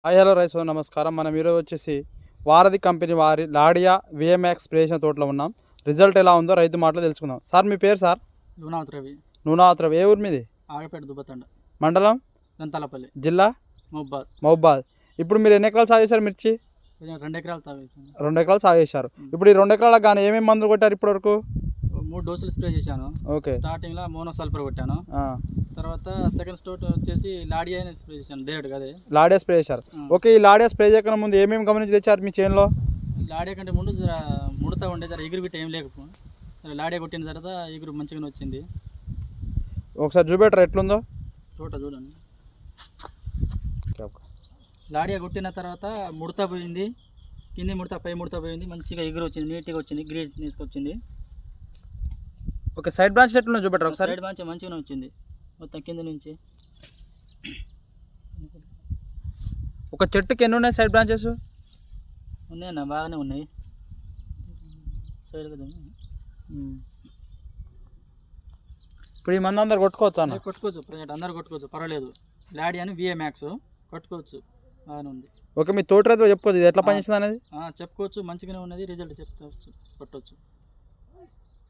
Hi hello రైతు నమస్కారం. మనం ఈరోజు వచ్చేసి వారధి కంపెనీ వారి లాడియా విఎంఎక్స్ స్ప్రేషన్ తోటలో ఉన్నాం. రిజల్ట్ ఎలా ఉందో రైతు మాటలో తెలుసుకుందాం. సార్ మీ పేరు సార్? నూనావత్ రవి. నూనావత్ రవి. ఏ ఊరు మీది? ఆగపేట దుబ్బతండ మండలం గంతలపల్లి జిల్లా మహబాద్. ఇప్పుడు మీరు ఎన్ని ఎకరాలు సాగు చేశారు మిర్చి? 2 ఎకరాలు తాగేసాను. 2 ఎకరాలు సాగు చేశారు. ఇప్పుడు ఈ 2 ఎకరాలకు కానీ ఏమేమి మందులు కొట్టారు ఇప్పటి వరకు? 3 డోసులు స్ప్రే చేశాను. ఓకే. స్టార్టింగ్లో మోనోసల్ఫర్ కొట్టాను. తర్వాత సెకండ్ స్టోట్ వచ్చేసి లాడియా స్ప్రే చేశాను. డైరెక్ట్ అదే లాడియా స్ప్రే చేశారు. ఓకే. ఈ లాడియా స్ప్రే చేయకుండా ముందు ఏమేమి గమనించి తెచ్చారు మీ చేనులో? లాడియా కంటే ముందు ముడత ఉండే ఎగురు బిట్ట ఏం లేకపోతే లాడియా కొట్టిన తర్వాత ఎగురు మంచిగానే వచ్చింది. ఒకసారి చూపెట్టరు ఎట్లుందో తోట చూడండి. లాడియా కొట్టిన తర్వాత ముడత పోయింది, కింది ముడత పై ముడత పోయింది, మంచిగా ఎగురు వచ్చింది, నీట్గా వచ్చింది, గ్రీన్ తీసుకొచ్చింది. ఓకే. సైడ్ బ్రాంచ్ ఎట్లుందో చూపెట్టరు ఒకసారి? సైడ్ బ్రాంచ్ మంచిగానే వచ్చింది మొత్తం కింద నుంచి. ఒక చెట్టుకి ఎన్ని ఉన్నాయి సైడ్ బ్రాంచెస్? ఉన్నాయన్న, బాగానే ఉన్నాయి. సైడ్ కదా ఇప్పుడు ఈ మంది అందరు కొట్టుకోవచ్చు అన్న? కొట్టుకోవచ్చు, అందరు కొట్టుకోవచ్చు, పర్వాలేదు. లాడియా అని విఎంఎక్స్ కొట్టుకోవచ్చు, బాగానే ఉంది. ఓకే. మీ తోట రైతులు చెప్పుకోవచ్చు ఇది ఎట్లా పనిచేస్తుంది అనేది? చెప్పుకోవచ్చు, మంచిగానే ఉన్నది. రిజల్ట్ చెప్తావచ్చు, కొట్టవచ్చు.